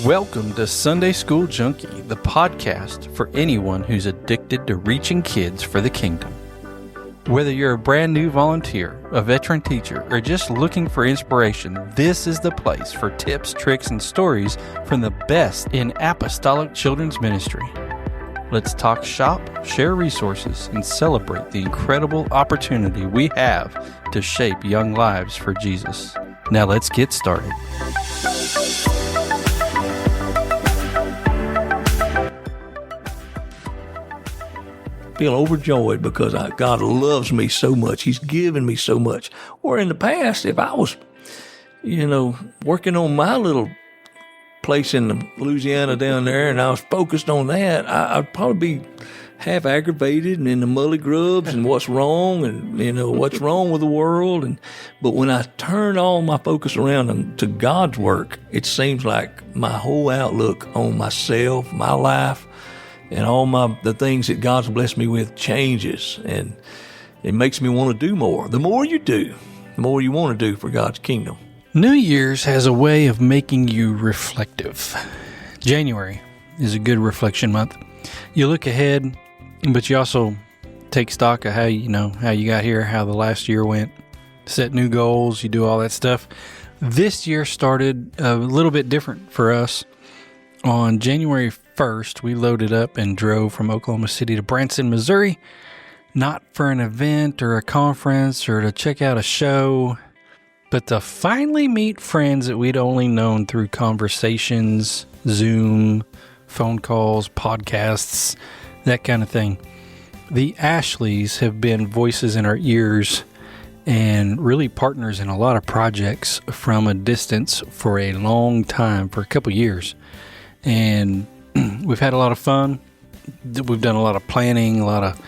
Welcome to Sunday School Junkie, the podcast for anyone who's addicted to reaching kids for the kingdom. Whether you're a brand new volunteer, a veteran teacher, or just looking for inspiration, this is the place for tips, tricks, and stories from the best in Apostolic children's ministry. Let's talk shop, share resources, and celebrate the incredible opportunity we have to shape young lives for Jesus. Now let's get started. Feel overjoyed because God loves me so much. He's given me so much. Or in the past, if I was, working on my little place in Louisiana down there and I was focused on that, I'd probably be half aggravated and in the mully grubs and what's wrong and, what's wrong with the world. But when I turn all my focus around to God's work, it seems like my whole outlook on myself, my life, and all the things that God's blessed me with changes, and it makes me want to do more. The more you do, the more you want to do for God's kingdom. New Year's has a way of making you reflective. January is a good reflection month. You look ahead, but you also take stock of how you got here, how the last year went, set new goals, you do all that stuff. This year started a little bit different for us. On January 1st, we loaded up and drove from Oklahoma City to Branson, Missouri, not for an event or a conference or to check out a show, but to finally meet friends that we'd only known through conversations, Zoom, phone calls, podcasts, that kind of thing. The Ashleys have been voices in our ears and really partners in a lot of projects from a distance for a long time, for a couple years. And we've had a lot of fun. We've done a lot of planning, a lot of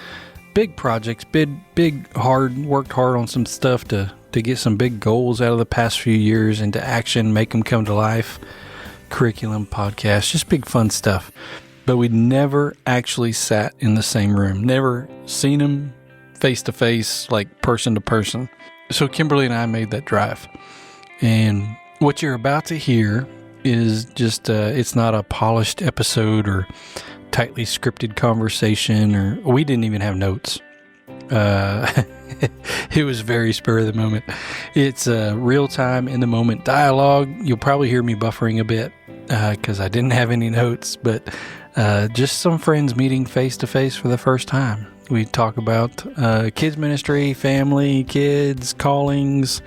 big projects, worked hard on some stuff to get some big goals out of the past few years into action, make them come to life, curriculum, podcasts, just big fun stuff. But we never actually sat in the same room, never seen them face to face, like person to person. So Kimberly and I made that drive. And what you're about to hear is just, it's not a polished episode or tightly scripted conversation, or we didn't even have notes. It was very spur of the moment. It's real time, in the moment dialogue. You'll probably hear me buffering a bit because I didn't have any notes, but just some friends meeting face to face for the first time. We talk about kids ministry, family, kids, callings,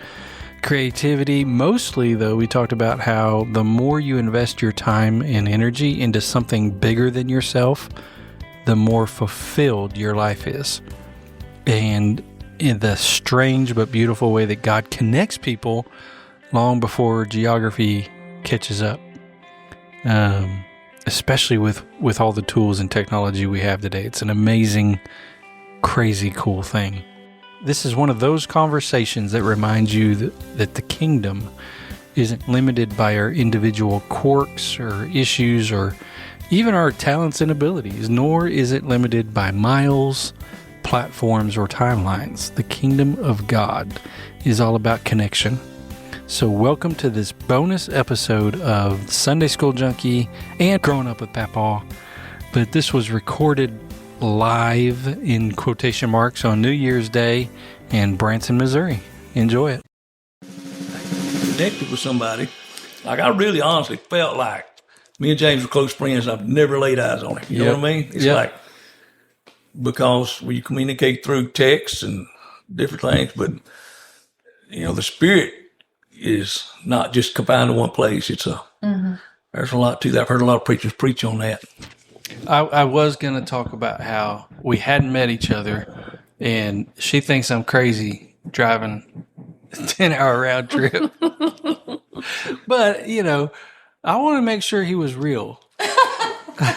creativity. Mostly, though, we talked about how the more you invest your time and energy into something bigger than yourself, the more fulfilled your life is. And in the strange but beautiful way that God connects people long before geography catches up. Especially with all the tools and technology we have today. It's an amazing, crazy cool thing. This is one of those conversations that reminds you that the kingdom isn't limited by our individual quirks or issues or even our talents and abilities, nor is it limited by miles, platforms, or timelines. The kingdom of God is all about connection. So welcome to this bonus episode of Sunday School Junkie and Growing Up With Pawpaw. But this was recorded live in quotation marks on New Year's Day in Branson, Missouri. Enjoy it. Connected with somebody, like I really honestly felt like me and James were close friends. I've never laid eyes on him. You know what I mean? It's like, because we communicate through texts and different things, but the spirit is not just confined to one place. It's there's a lot to that. I've heard a lot of preachers preach on that. I was going to talk about how we hadn't met each other, and she thinks I'm crazy driving a 10-hour round trip. But, I want to make sure he was real. I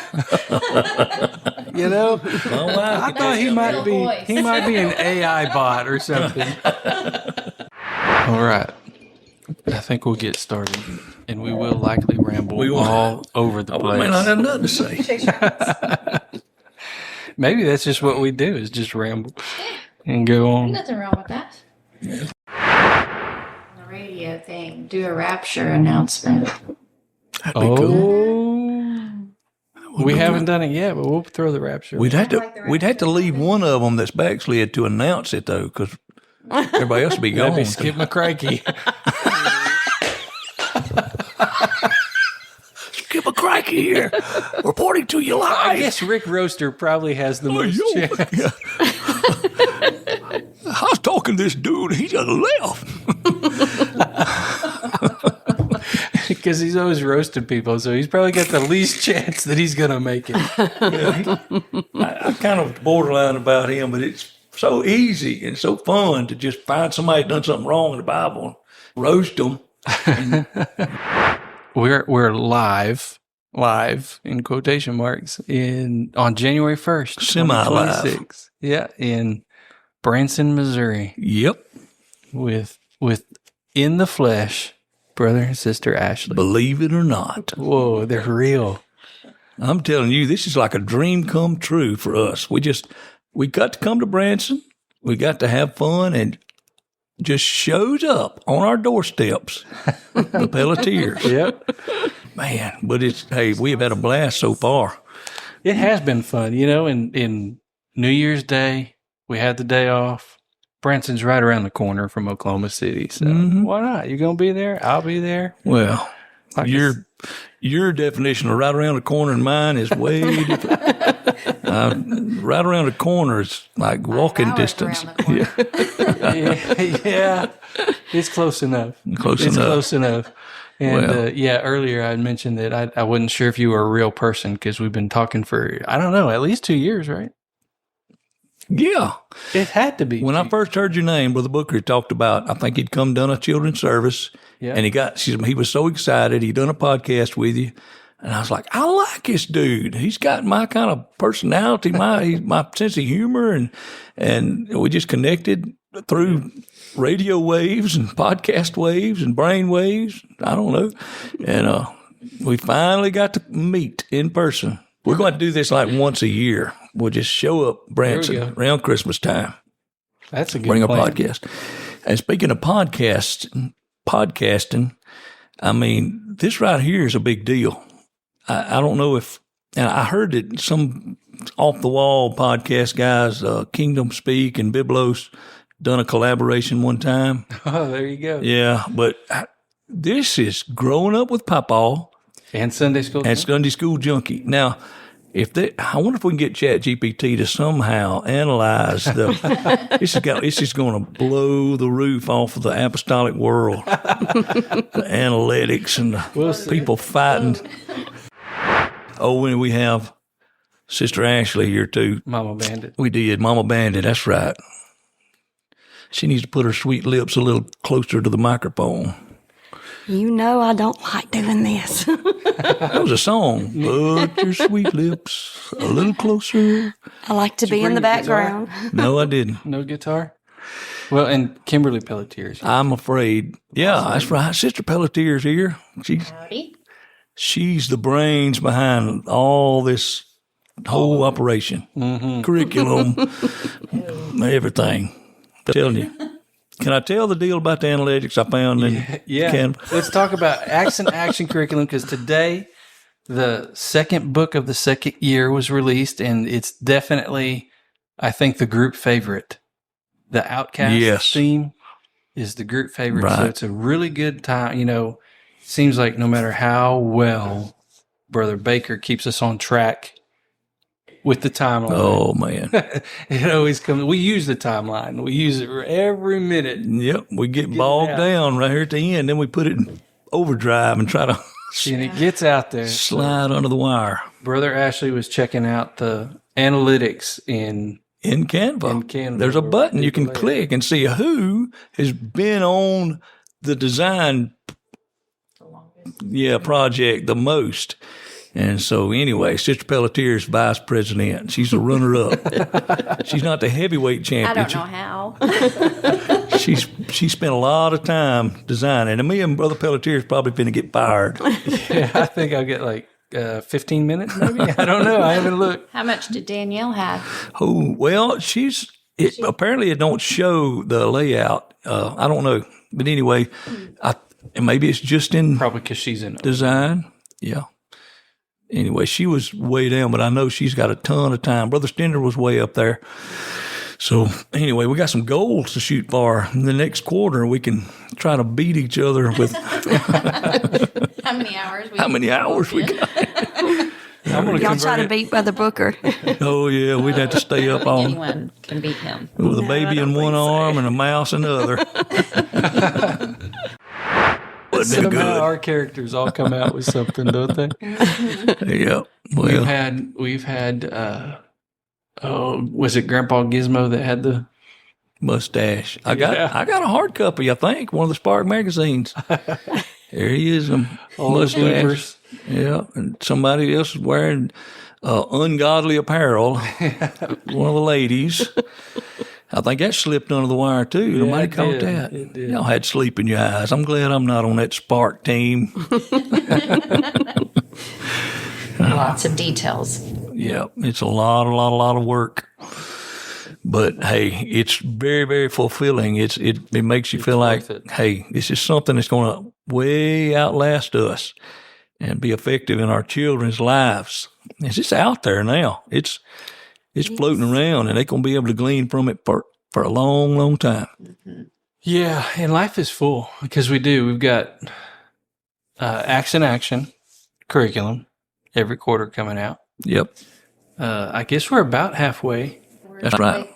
thought he might be an AI bot or something. All right. I think we'll get started, and we will likely ramble all over the place. I may not have nothing to say. Maybe that's just what we do, is just ramble and go on. Nothing wrong with that. Yeah. The radio thing, do a rapture announcement. That'd be cool. We haven't done it yet, but we'll throw the rapture. We'd have to leave one of them that's backslid to announce it though, because everybody else would be gone. That'd be Skip McCrakey. Skip McCrakey here, reporting to you live. I guess Rick Roaster probably has the most chance. Yeah. I was talking to this dude. He just left. Because he's always roasted people, so he's probably got the least chance that he's going to make it. Yeah, I kind of borderline about him, but it's so easy and so fun to just find somebody done something wrong in the Bible and roast them. We're live in quotation marks on January 1st, semi-live. 2026. Yeah, in Branson, Missouri. Yep. With in the flesh, brother and sister Ashley. Believe it or not. Whoa, they're real. I'm telling you, this is like a dream come true for us. We got to come to Branson. We got to have fun, and just shows up on our doorsteps, the Pelletiers. Yep. Man, but we have had a blast so far. It has been fun. In New Year's Day, we had the day off. Branson's right around the corner from Oklahoma City, so why not? You're going to be there? I'll be there. Well, your definition of right around the corner and mine is way different. Right around the corner is like walking distance. Yeah, it's close enough. Close enough. And earlier I mentioned that I wasn't sure if you were a real person because we've been talking for, I don't know, at least 2 years, right? Yeah. It had to be. When I first heard your name, Brother Booker talked about, I think he'd come done a children's service. Yeah. And he was so excited. He'd done a podcast with you. And I was like, I like this dude. He's got my kind of personality, my sense of humor. And we just connected through radio waves and podcast waves and brain waves. I don't know. And we finally got to meet in person. We're going to do this like once a year. We'll just show up Branson around Christmas time. That's a good Bring plan. a podcast. And speaking of podcasting, I mean, this right here is a big deal. I don't know and I heard that some off-the-wall podcast guys, Kingdom Speak and Biblos, done a collaboration one time. Oh, there you go. Yeah, but this is Growing Up With Pawpaw. And Sunday School Junkie. Sunday School Junkie. Now, I wonder if we can get ChatGPT to somehow analyze this is going to blow the roof off of the apostolic world. The analytics and the people fighting. Oh, and we have Sister Ashley here too. Mama Bandit. We did. Mama Bandit, that's right. She needs to put her sweet lips a little closer to the microphone. You know I don't like doing this. That was a song. Put your sweet lips a little closer. I like to be in the background. No, I didn't. No guitar? Well, and Kimberly Pelletier. I'm afraid. Yeah, that's right. Sister Pelletier's here. Howdy. She's the brains behind all this whole operation. Curriculum, everything. I'm telling you. Can I tell the deal about the analytics I found in Canva? Let's talk about action curriculum, because today the second book of the second year was released, and it's definitely, I think, the group favorite. The Outcast theme is the group favorite, so it's a really good time. Seems like no matter how well Brother Baker keeps us on track with the timeline. Oh, man. It always comes. We use the timeline. We use it every minute. Yep. We get bogged down right here at the end. Then we put it in overdrive and try to and it gets out there. Slide under the wire. Brother Ashley was checking out the analytics in Canva. There's a button you can click and see who has been on the design project the most. And so anyway, Sister Pelletier is vice president. She's a runner-up. She's not the heavyweight champion. I don't know how. She spent a lot of time designing. And me and Brother Pelletier is probably going to get fired. Yeah, I think I'll get like 15 minutes maybe. I don't know. I haven't looked. How much did Danielle have? Oh, well, apparently it don't show the layout. I don't know. But anyway, maybe it's just in probably because she's in design. Yeah. Anyway, she was way down, but I know she's got a ton of time. Brother Stender was way up there. So anyway, we got some goals to shoot for. In the next quarter, we can try to beat each other with How many hours? how many hours we got. I'm going to Y'all try convert to it. beat Brother Booker. Oh, yeah, we'd have to stay up on Anyone can beat him. with a baby in one arm and a mouse in the other. Wouldn't Somehow it good? our characters all come out with something, don't they? Yeah. We've Well, had was it Grandpa Gizmo that had the mustache. I Yeah. got a hard copy, I think, one of the Spark magazines. There he is, all the mustache. bloopers? Yeah, and somebody else is wearing ungodly apparel. One of the ladies. I think that slipped under the wire too. Nobody it caught did. that. It did. Y'all had sleep in your eyes. I'm glad I'm not on that Spark team. Lots of details. Yeah, it's a lot of work. But hey, it's very, very fulfilling. It makes you feel like, worth it. hey, this is something that's going to way outlast us and be effective in our children's lives. It's just out there now. It's floating around, and they're going to be able to glean from it for a long, long time. Yeah, and life is full because we've got Acts in Action curriculum every quarter coming out. Yep, I guess we're about halfway, that's right.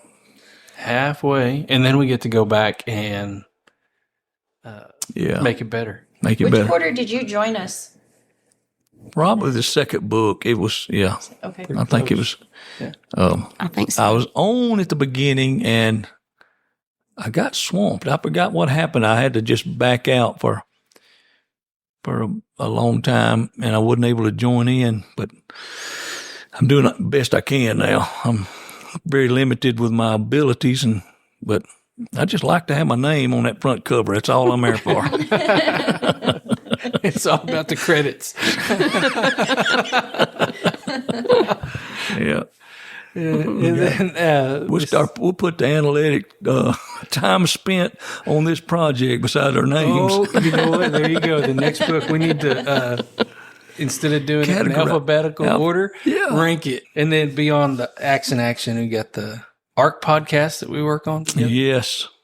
and then we get to go back and Yeah, make it better. make it Which better. quarter did you join us? Probably the second book. It was, yeah, Okay. I think it was. Yeah. I think so. I was on at the beginning, and I got swamped. I forgot what happened. I had to just back out for a long time, and I wasn't able to join in. But I'm doing the best I can now. I'm very limited with my abilities, but I just like to have my name on that front cover. That's all I'm there for. It's all about the credits. Yeah. And then We'll put the analytic time spent on this project beside our names. oh, you know what? There you go. The next book we need to instead of doing it in Categorize. alphabetical order, Yeah. rank it, and then beyond the Acts in Action, we got the ARC podcast that we work on. together.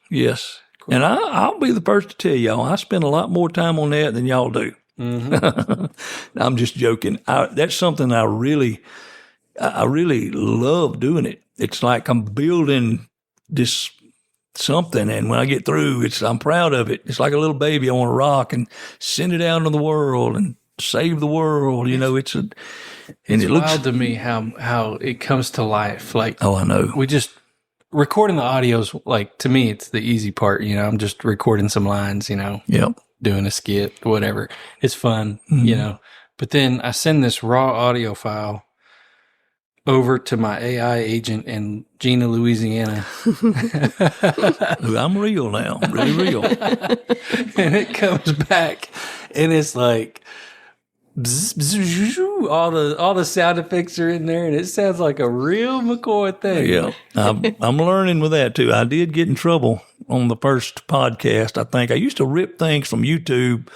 Yes. And I'll be the first to tell y'all, I spend a lot more time on that than y'all do. I'm just joking. That's something I really love doing it. It's like I'm building this something, and when I get through, I'm proud of it. It's like a little baby I want to rock and send it out into the world and save the world. You know, It's it looks. wild to me how it comes to life. Like Oh, I know. we just recording the audios. Like to me, it's the easy part. You know, I'm just recording some lines. You know, Yep. doing a skit, whatever. It's fun. You know, but then I send this raw audio file over to my AI agent in Gina, Louisiana. I'm real now. I'm really real. And it comes back and it's like bzz, bzz, zh, zh, all the sound effects are in there and it sounds like a real McCoy thing. Yeah, I'm learning with that too. I did get in trouble on the first podcast. I think I used to rip things from YouTube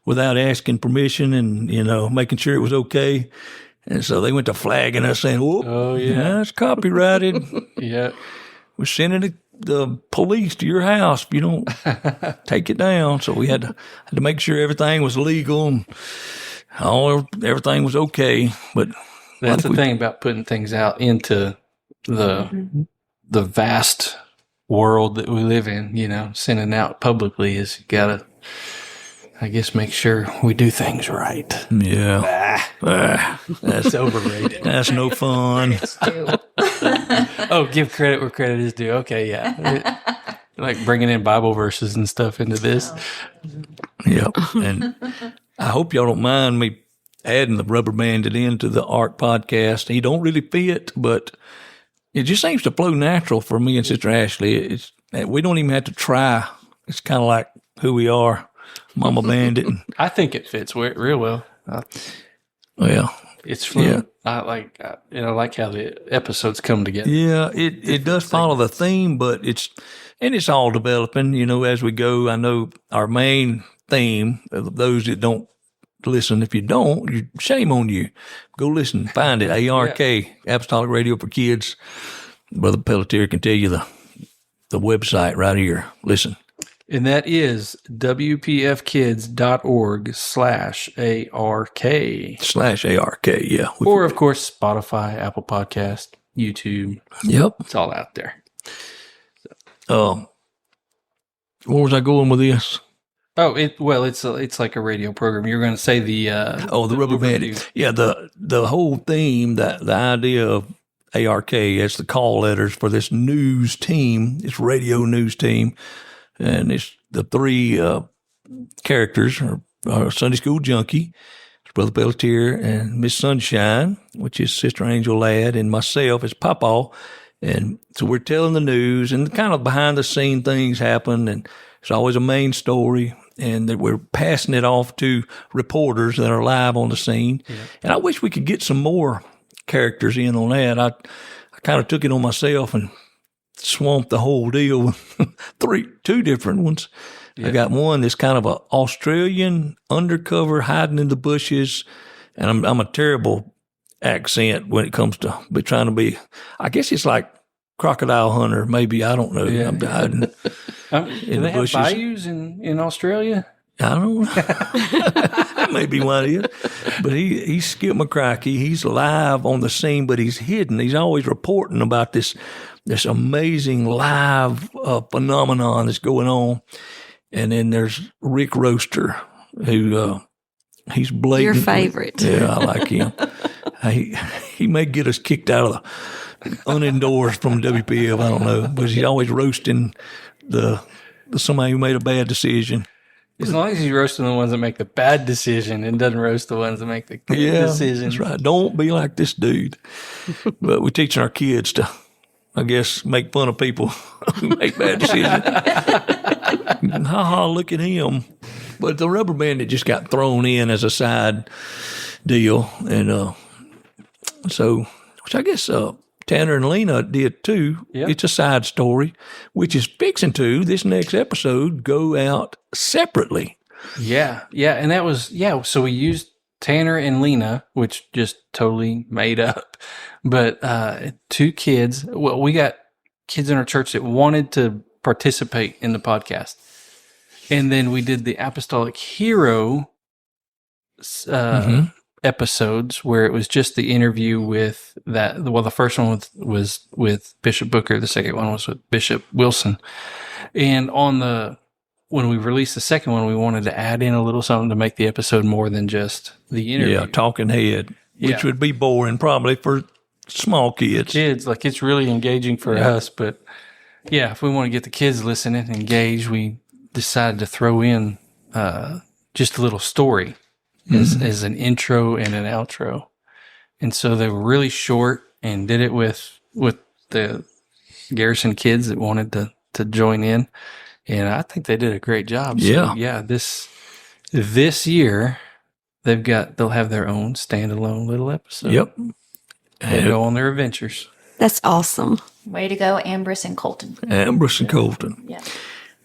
without asking permission and, making sure it was okay. And so they went to flagging us saying, "Whoop, Oh yeah. it's copyrighted. Yeah. We're sending the police to your house if you don't take it down." So we had to make sure everything was legal and everything was okay. But That's the thing about putting things out into the vast world that we live in, sending out publicly is you gotta, I guess, make sure we do things right. yeah, That's overrated. that's no fun. Oh, give credit where credit is due. Okay, yeah. Like bringing in Bible verses and stuff into this. Yep. And I hope y'all don't mind me adding the rubber banded into the ARC podcast. He don't really fit, but it just seems to flow natural for me and Sister Ashley. We don't even have to try. It's kind of like who we are, Mama Bandit. I think it fits real well. Well, It's fun. Yeah. I like how the episodes come together. yeah, it does follow the theme, but it's all developing, as we go. I know our main theme, those that don't to listen. If you don't, shame on you. Go listen. Find it. ARK, Apostolic Radio for Kids. Brother Pelletier can tell you the website right here. Listen. And that is WPFkids.org/ARK. Yeah. Or, of course, Spotify, Apple Podcast, YouTube. Yep. It's all out there. Where was I going with this? Oh, it's like a radio program. You're going to say the Rubber Bandit. Yeah, the whole theme, the idea of ARK as the call letters for this news team, this radio news team, and it's the three characters are Sunday School Junkie, Brother Pelletier, and Miss Sunshine, which is Sister Angel Ladd, and myself as Pawpaw. And so we're telling the news, and kind of behind the scene things happen, and it's always a main story, and that we're passing it off to reporters that are live on the scene. Yeah. And I wish we could get some more characters in on that. I kind of took it on myself and swamped the whole deal with two different ones. Yeah. I got one that's kind of an Australian undercover hiding in the bushes, and I'm a terrible accent when it comes to trying to be. I guess it's like crocodile hunter, maybe. I don't know. Yeah. I'm hiding do they have bayous in Australia? I don't know. That may be what it is. But he's Skip McCrackey. He's live on the scene, but he's hidden. He's always reporting about this amazing live phenomenon that's going on. And then there's Rick Roaster, who he's blatant. Your favorite. Yeah, I like him. He may get us kicked out of the unendorsed from WPF. I don't know, but he's always roasting the somebody who made a bad decision. As long as he's roasting the ones that make the bad decision and doesn't roast the ones that make the good decision. That's right. Don't be like this dude. But we're teaching our kids to, I guess, make fun of people who make bad decisions. Look at him. But the Rubber Bandit just got thrown in as a side deal. And so, which I guess Tanner and Lena did too. Yep. It's a side story, which is fixing to, this next episode, go out separately. Yeah. And that was, so we used Tanner and Lena, which just totally made up. But two kids, well, we got kids in our church that wanted to participate in the podcast. And then we did the Apostolic Hero episodes where it was just the interview with that. Well, the first one was with Bishop Booker. The second one was with Bishop Wilson. And when we released the second one, we wanted to add in a little something to make the episode more than just the interview. Yeah, talking head, which would be boring probably for small kids. Like it's really engaging for us. But yeah, if we want to get the kids listening and engaged, we decided to throw in just a little story as an intro and an outro. And so they were really short and did it with the Garrison kids that wanted to join in. And I think they did a great job. So, this year they'll have their own standalone little episode. Yep. They'll go on their adventures. That's awesome. Way to go, Ambrose and Colton. Yeah.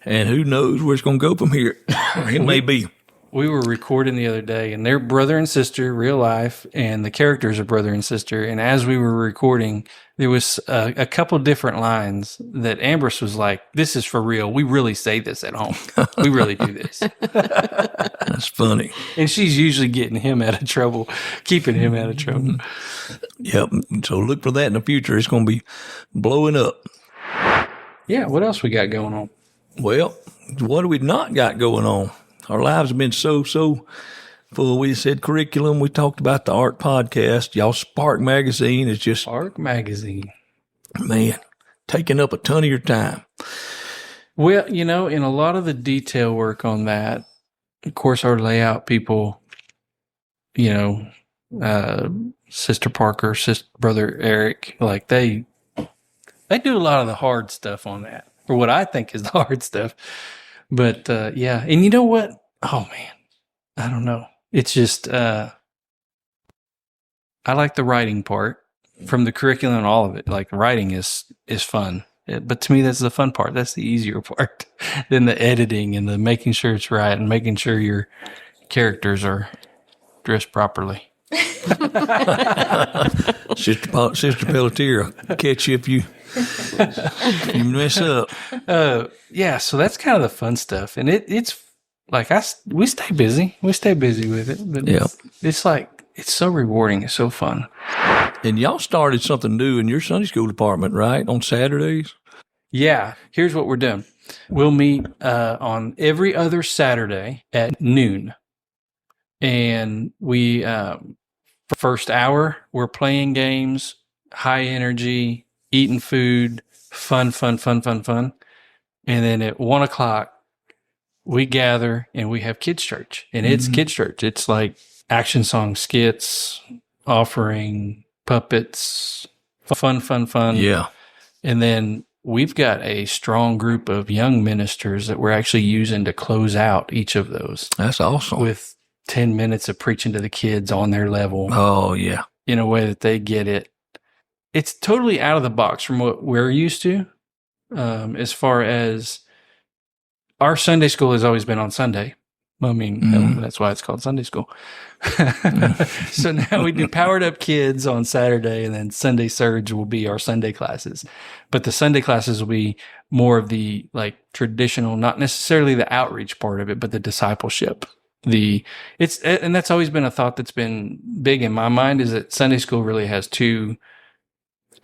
And who knows where it's going to go from here. It may be. We were recording the other day, and they're brother and sister, real life, and the characters are brother and sister. And as we were recording, there was a couple different lines that Ambrose was like, "This is for real. We really say this at home. We really do this." That's funny. And she's usually getting him out of trouble, keeping him out of trouble. Yep. So look for that in the future. It's going to be blowing up. Yeah. What else we got going on? Well, what do we not got going on? Our lives have been so full. We said curriculum. We talked about the ARC podcast. Y'all Spark Magazine is just... ARC Magazine. Man, taking up a ton of your time. Well, in a lot of the detail work on that, of course, our layout people, Sister Parker, Brother Eric, like they do a lot of the hard stuff on that, or what I think is the hard stuff. But, and you know what? Oh, man, I don't know. It's just, I like the writing part from the curriculum and all of it. Like, writing is fun. But to me, that's the fun part. That's the easier part than the editing and the making sure it's right and making sure your characters are dress properly. Sister Pelletier will catch you if you mess up. Yeah, so that's kind of the fun stuff, and it's like we stay busy. We stay busy with it, but it's like it's so rewarding. It's so fun. And y'all started something new in your Sunday school department, right? On Saturdays. Yeah, here's what we're doing. We'll meet on every other Saturday at noon, and we first hour we're playing games, high energy, eating food, fun, and then at 1:00 we gather and we have kids church, and it's kids church. It's like action song skits, offering, puppets, fun. Yeah, and then we've got a strong group of young ministers that we're actually using to close out each of those. That's awesome. With 10 minutes of preaching to the kids on their level. Oh, yeah. In a way that they get it. It's totally out of the box from what we're used to. As far as our Sunday school has always been on Sunday. I mean, that's why it's called Sunday school. So now we do Powered Up Kids on Saturday, and then Sunday Surge will be our Sunday classes. But the Sunday classes will be more of the like traditional, not necessarily the outreach part of it, but the discipleship. And that's always been a thought that's been big in my mind, is that Sunday school really has two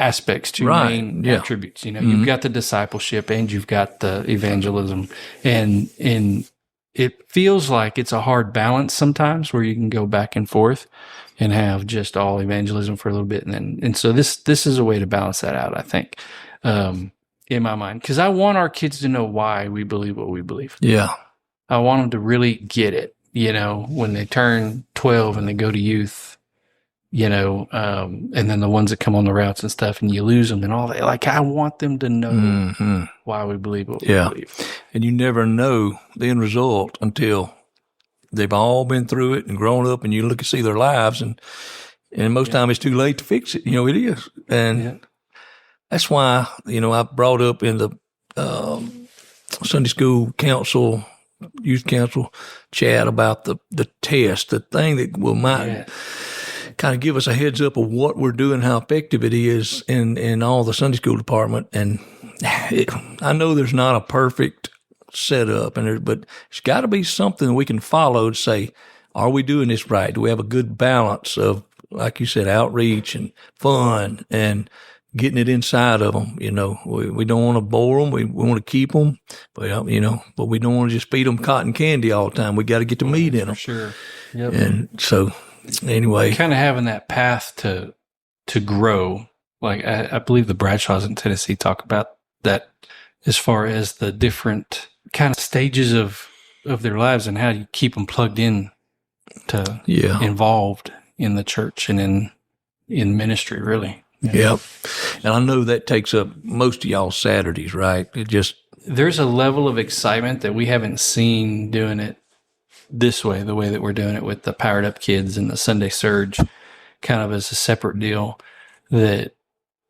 aspects, two main attributes. You know, you've got the discipleship and you've got the evangelism, and it feels like it's a hard balance sometimes where you can go back and forth and have just all evangelism for a little bit. And so this is a way to balance that out, I think, in my mind, because I want our kids to know why we believe what we believe. Yeah. I want them to really get it, you know, when they turn 12 and they go to youth, you know, and then the ones that come on the routes and stuff and you lose them and all that. Like, I want them to know why we believe what we believe. And you never know the end result until they've all been through it and grown up, and you look and see their lives, and most time it's too late to fix it. You know, it is. And that's why, you know, I brought up in the Sunday school council, youth council chat about the test, the thing that might kind of give us a heads up of what we're doing, how effective it is in all the Sunday school department. And I know there's not a perfect setup, but it's got to be something we can follow to say, are we doing this right? Do we have a good balance of, like you said, outreach and fun and getting it inside of them? You know, we don't want to bore them. We want to keep them, but we don't want to just feed them cotton candy all the time. We got to get the meat in them. For sure. Yep. And so anyway, kind of having that path to grow. Like I believe the Bradshaws in Tennessee talk about that as far as the different kind of stages of their lives and how you keep them plugged in to involved in the church and in ministry, really. Yep. And I know that takes up most of y'all's Saturdays, right? There's a level of excitement that we haven't seen doing it this way, the way that we're doing it with the Powered Up Kids and the Sunday Surge, kind of as a separate deal that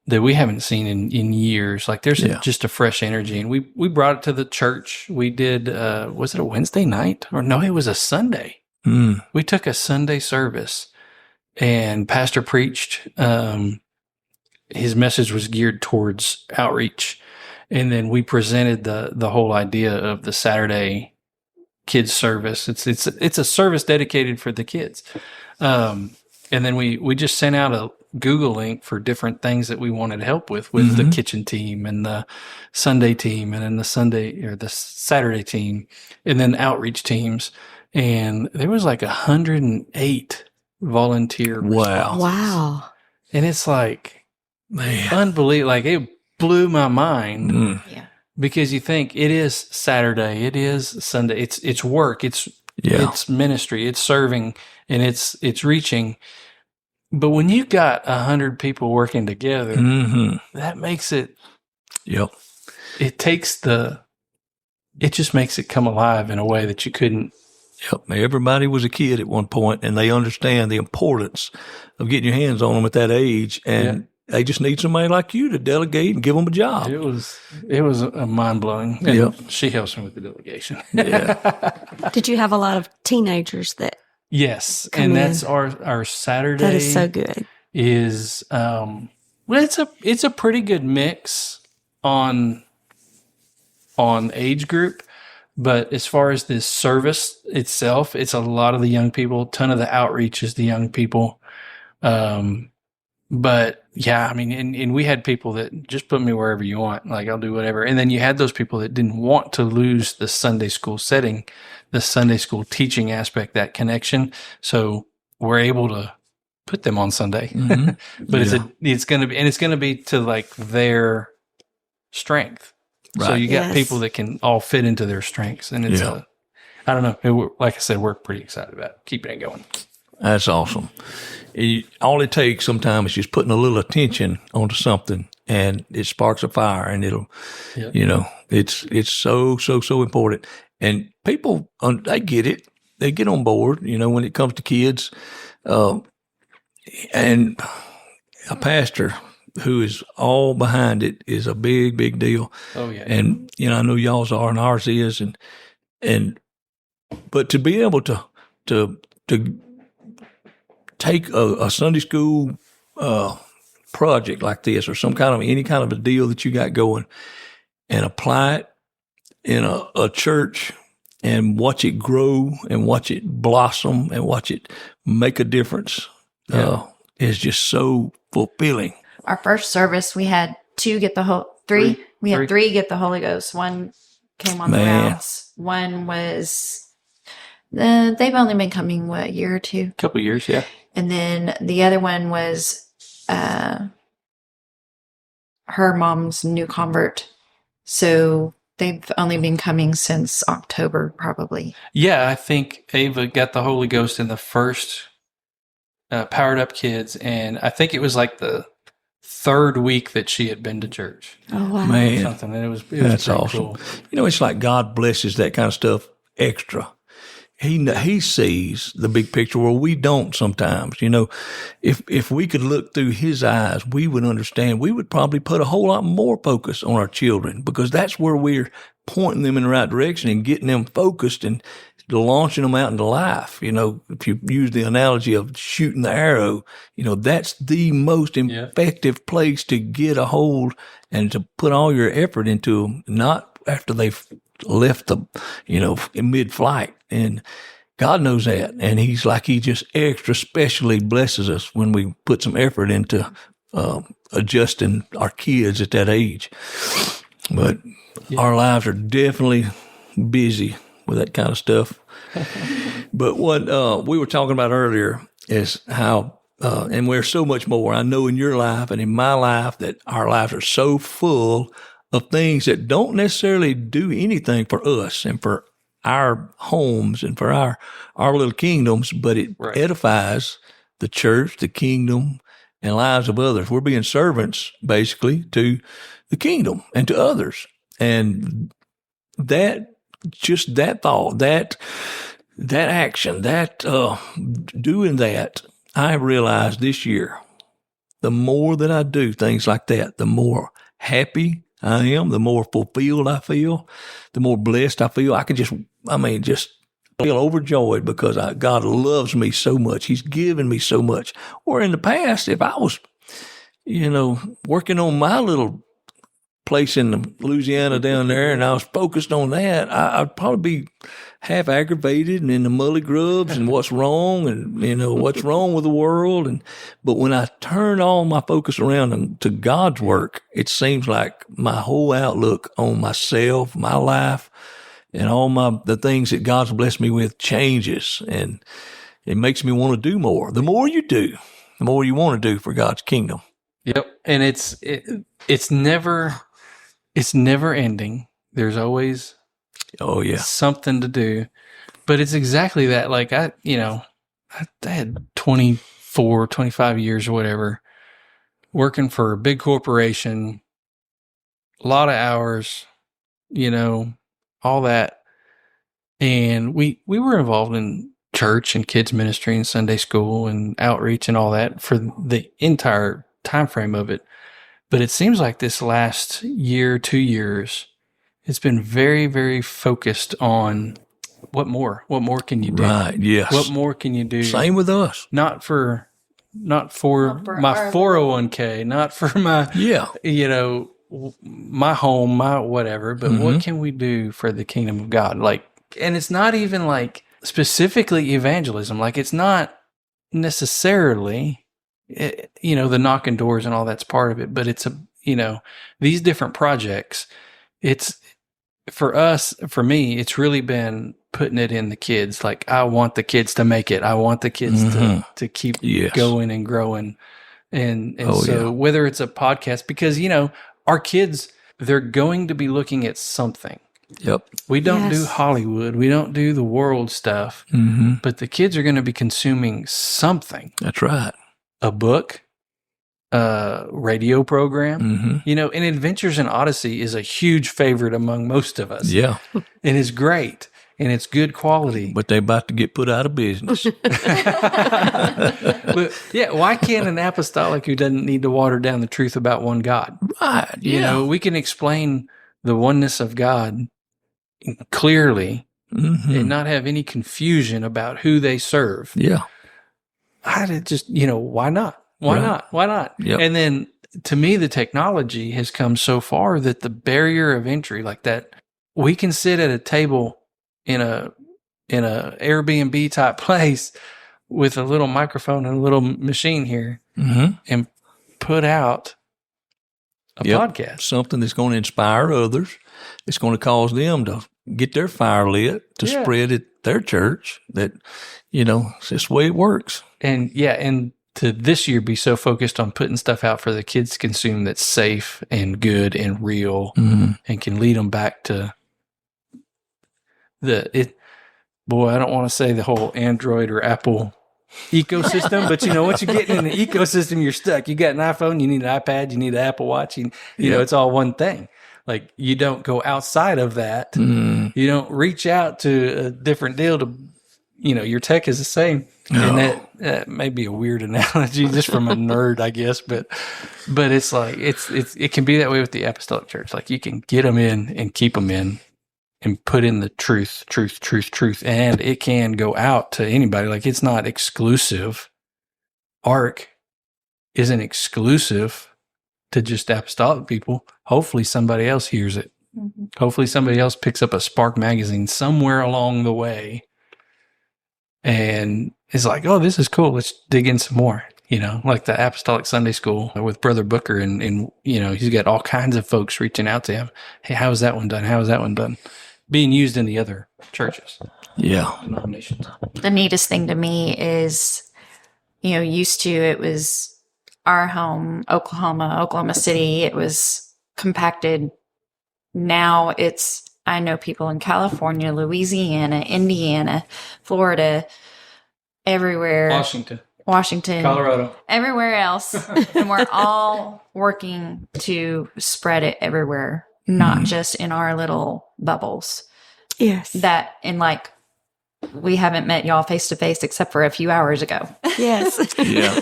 we haven't seen in years. Like there's just a fresh energy, and we brought it to the church. We did, was it a Wednesday night? Or no, it was a Sunday. We took a Sunday service and pastor preached. His message was geared towards outreach. And then we presented the whole idea of the Saturday kids service. It's a service dedicated for the kids. And then we just sent out a Google link for different things that we wanted help with the kitchen team and the Sunday team, and then the Saturday team, and then outreach teams. And there was like 108 volunteer responses. Wow. And it's like, man, unbelievable. Like it blew my mind. Yeah. Because you think it is Saturday, it is Sunday, it's work, it's ministry, it's serving, and it's reaching. But when you got 100 people working together, that makes it. Yep. It just makes it come alive in a way that you couldn't. Yep. Everybody was a kid at one point, and they understand the importance of getting your hands on them at that age, and they just need somebody like you to delegate and give them a job. It was a mind blowing. Yep. She helps me with the delegation. Yeah. Did you have a lot of teenagers that Yes, Come and in. that's our Saturday. That is so good. Is well, it's a pretty good mix on age group, but as far as this service itself, it's a lot of the young people. A ton of the outreach is the young people. But yeah, I mean, and we had people that just put me wherever you want, like I'll do whatever. And then you had those people that didn't want to lose the Sunday school setting, the Sunday school teaching aspect, that connection. So we're able to put them on Sunday, but it's going to be to like their strength. Right. So you got people that can all fit into their strengths, and it's I don't know. Like I said, we're pretty excited about keeping it going. That's awesome. All it takes sometimes is just putting a little attention onto something, and it sparks a fire, and it'll, it's so important. And people, they get it. They get on board, when it comes to kids. And a pastor who is all behind it is a big, big deal. Oh, yeah. And, I know y'all's are and ours is. But to be able to take a Sunday school project like this, or any kind of a deal that you got going, and apply it in a church and watch it grow and watch it blossom and watch it make a difference is just so fulfilling. Our first service, we had three get the Holy Ghost. One came on the rounds. One was, they've only been coming, a year or two? A couple of years, yeah. And then the other one was her mom's new convert. So they've only been coming since October, probably. Yeah, I think Ava got the Holy Ghost in the first Powered Up Kids, and I think it was like the third week that she had been to church. Oh, wow. Man, something. And it was that's awesome. Cool. It's like God blesses that kind of stuff extra. He sees the big picture where we don't sometimes. If we could look through his eyes, we would understand. We would probably put a whole lot more focus on our children, because that's where we're pointing them in the right direction and getting them focused and launching them out into life. If you use the analogy of shooting the arrow, that's the most effective place to get a hold and to put all your effort into them, not after they've left in mid-flight. And God knows that. And he just extra specially blesses us when we put some effort into adjusting our kids at that age. But our lives are definitely busy with that kind of stuff. But what we were talking about earlier is how, and we're so much more, I know in your life and in my life, that our lives are so full of things that don't necessarily do anything for us and for our homes and for our little kingdoms, but it edifies the church, the kingdom, and lives of others. We're being servants, basically, to the kingdom and to others. And that thought, that action, doing that, I realized this year, the more that I do things like that, the more happy I am, the more fulfilled I feel, the more blessed I feel. I can just feel overjoyed because God loves me so much. He's given me so much. Or in the past, if I was, working on my little place in Louisiana down there and I was focused on that, I'd probably be half aggravated and in the mully grubs and what's wrong and, what's wrong with the world. But when I turn all my focus around to God's work, it seems like my whole outlook on myself, my life, and all the things that God's blessed me with changes. And it makes me want to do more. The more you do, the more you want to do for God's kingdom. Yep. And it's never ending. There's always something to do. But it's exactly that. Like I had 24, 25 years or whatever working for a big corporation, a lot of hours, all that. And we were involved in church and kids ministry and Sunday school and outreach and all that for the entire time frame of it. But it seems like this last year, 2 years, it's been very, very focused on what more? What more can you do? Right. Yes. What more can you do? Same with us. Not for my 401k, not for my, my home, my whatever, but what can we do for the kingdom of God? Like, and it's not even like specifically evangelism. Like, it's not necessarily, the knocking doors and all that's part of it, but it's these different projects. It's for me, it's really been putting it in the kids. Like, I want the kids to make it. I want the kids to keep going and growing. And whether it's a podcast, because, our kids, they're going to be looking at something. Yep. We don't do Hollywood. We don't do the world stuff, but the kids are going to be consuming something. That's right. A book, a radio program, and Adventures in Odyssey is a huge favorite among most of us. Yeah. And it's great. And it's good quality. But they're about to get put out of business. But why can't an apostolic who doesn't need to water down the truth about one God? Right. We can explain the oneness of God clearly and not have any confusion about who they serve. Yeah. I just, why not? Why not? Why not? Yep. And then to me, the technology has come so far that the barrier of entry, like that, we can sit at a table in a Airbnb type place with a little microphone and a little machine here and put out a podcast. Something that's going to inspire others. It's going to cause them to get their fire lit, to spread at their church. That, it's just the way it works. And to this year be so focused on putting stuff out for the kids to consume that's safe and good and real and can lead them back to I don't want to say the whole Android or Apple ecosystem, but once you get in the ecosystem, you're stuck. You got an iPhone, you need an iPad, you need an Apple Watch, it's all one thing. Like, you don't go outside of that. You don't reach out to a different deal to, your tech is the same. And that may be a weird analogy just from a nerd, I guess, but it's like, it can be that way with the apostolic church. Like, you can get them in and keep them in and put in the truth, and it can go out to anybody. Like, it's not exclusive. ARC isn't exclusive to just apostolic people. Hopefully somebody else hears it. Hopefully somebody else picks up a Spark magazine somewhere along the way and is like, oh, this is cool. Let's dig in some more. Like the Apostolic Sunday School with Brother Booker, and he's got all kinds of folks reaching out to him. Hey, how is that one done? How is that one done? Being used in the other churches. Yeah. Denominations. The neatest thing to me is, used to, it was our home, Oklahoma City. It was compacted. Now I know people in California, Louisiana, Indiana, Florida, everywhere. Washington, Colorado, everywhere else. And we're all working to spread it everywhere, not just in our little bubbles. Yes. We haven't met y'all face to face except for a few hours ago. Yes. Yeah.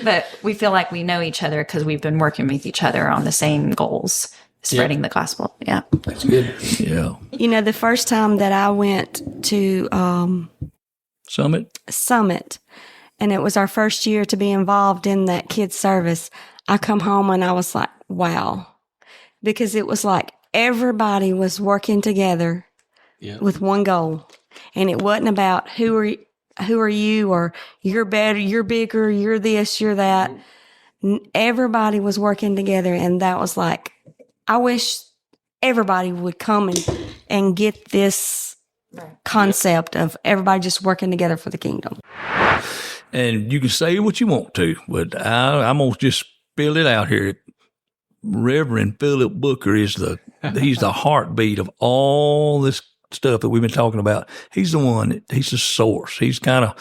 But we feel like we know each other because we've been working with each other on the same goals, spreading the gospel. Yeah. That's good. Yeah. The first time that I went to Summit, and it was our first year to be involved in that kids service, I come home and I was like, wow. Because it was like everybody was working together with one goal. And it wasn't about who are you, or you're better, you're bigger, you're this, you're that. Everybody was working together, and that was like, I wish everybody would come and get this concept of everybody just working together for the kingdom. And you can say what you want to, but I'm going to just spill it out here. Reverend Philip Booker he's the heartbeat of all this stuff that we've been talking about. He's the one, he's the source. He's kind of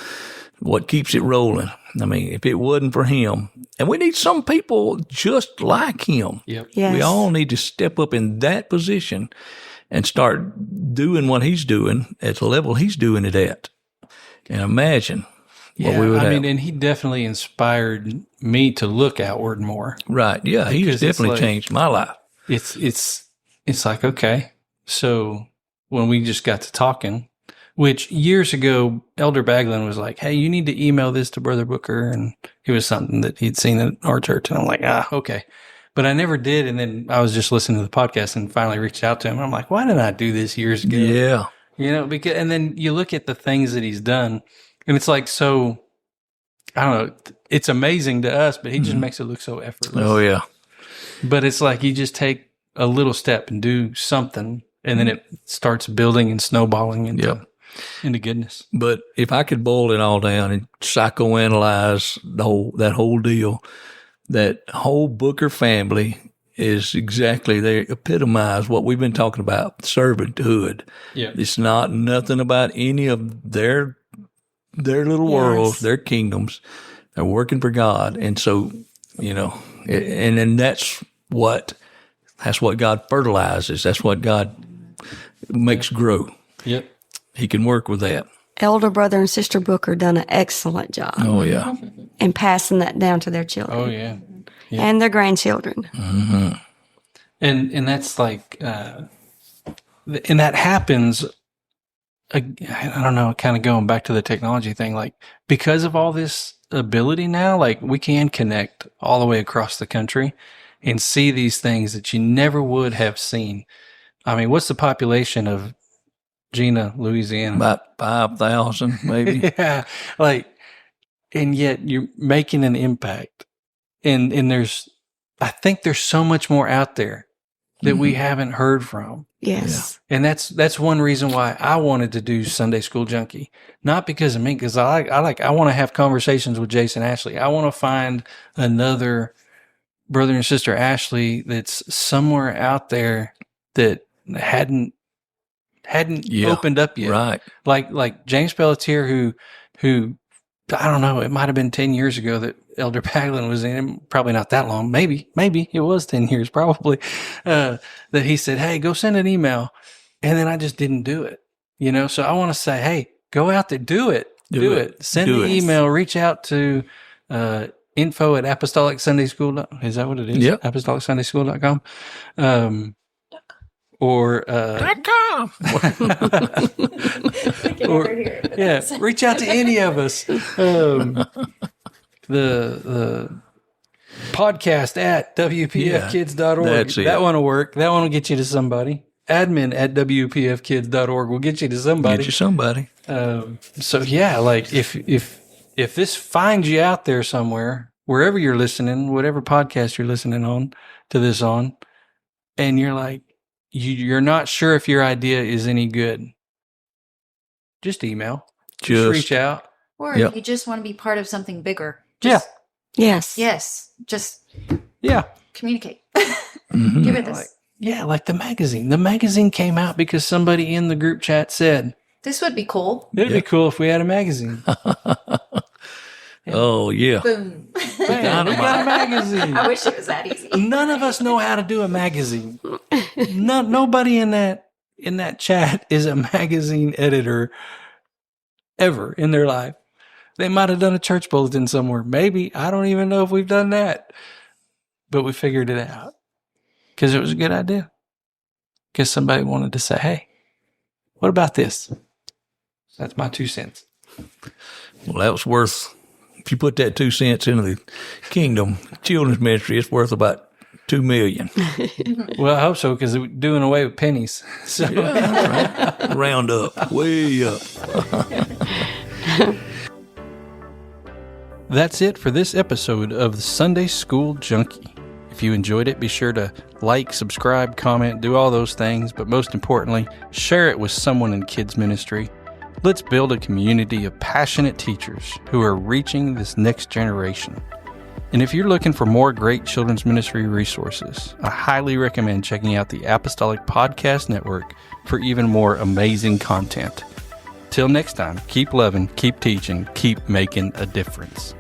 what keeps it rolling. I mean, if it wasn't for him, and we need some people just like him. Yep. Yes. We all need to step up in that position and start doing what he's doing at the level he's doing it at. And imagine what we would have. And he definitely inspired me to look outward more. Right. Yeah. He's definitely changed my life. It's like, okay, so when we just got to talking, which years ago, Elder Baglin was like, hey, you need to email this to Brother Booker. And it was something that he'd seen at our church. And I'm like, okay. But I never did. And then I was just listening to the podcast and finally reached out to him. And I'm like, why didn't I do this years ago? Yeah. You know, because, and then you look at the things that he's done and it's like, so, I don't know, it's amazing to us, but he just makes it look so effortless. Oh, yeah. But it's like you just take a little step and do something and then it starts building and snowballing into goodness. But if I could boil it all down and psychoanalyze that whole deal, that whole Booker family is exactly, they epitomize what we've been talking about, servanthood. Yeah. It's not nothing about any of their little worlds, their kingdoms. They're working for God. And so, you know, and then that's what God fertilizes. That's what God makes grow. Yep. He can work with that. Elder brother and sister Booker done an excellent job. Oh, yeah. In passing that down to their children. Oh, yeah. And their grandchildren. Mm-hmm. And that's like, and that happens, I don't know, kind of going back to the technology thing, like because of all this ability now, like we can connect all the way across the country and see these things that you never would have seen. I mean, what's the population of Gina, Louisiana? About 5,000, maybe. Yeah. Like, and yet you're making an impact. And I think there's so much more out there that we haven't heard from. Yes. Yeah. And that's one reason why I wanted to do Sunday School Junkie. Not because of me, because I want to have conversations with Jason Ashley. I want to find another brother and sister Ashley that's somewhere out there that hadn't opened up yet. Right. Like James Pelletier, who I don't know, it might have been 10 years ago that Elder Baglin was in, probably not that long. Maybe it was 10 years, probably, that he said, hey, go send an email. And then I just didn't do it, you know? So I want to say, hey, go out there, do it. Send an email, reach out to, info at Apostolic Sunday School. Is that what it is? Yep. ApostolicSundaySchool.com. Or .com. Reach out to any of us. The podcast at WPFkids.org. That's it. That one will work. That one will get you to somebody. Admin at WPFkids.org will get you to somebody. Get you somebody. So yeah, like if this finds you out there somewhere, wherever you're listening, whatever podcast you're listening on to this on, and you're like, you're not sure if your idea is any good, just email. Just reach out. Or if you just want to be part of something bigger. Just, Yes. Yes. Just communicate. Mm-hmm. Give it this. Like the magazine. The magazine came out because somebody in the group chat said, this would be cool. it'd be cool if we had a magazine. Oh, yeah. Boom. Man, we got a magazine. I wish it was that easy. None of us know how to do a magazine. Nobody in that chat is a magazine editor ever in their life. They might have done a church bulletin somewhere. Maybe. I don't even know if we've done that. But we figured it out because it was a good idea. Because somebody wanted to say, hey, what about this? That's my 2 cents. Well, that was worth, if you put that 2 cents into the kingdom children's ministry, it's worth about $2 million. Well, I hope so, because we're doing away with pennies. So Right. Round up, way up. That's it for this episode of the Sunday School Junkie. If you enjoyed it, be sure to like, subscribe, comment, do all those things, but most importantly, share it with someone in kids ministry. Let's build a community of passionate teachers who are reaching this next generation. And if you're looking for more great children's ministry resources, I highly recommend checking out the Apostolic Podcast Network for even more amazing content. Till next time, keep loving, keep teaching, keep making a difference.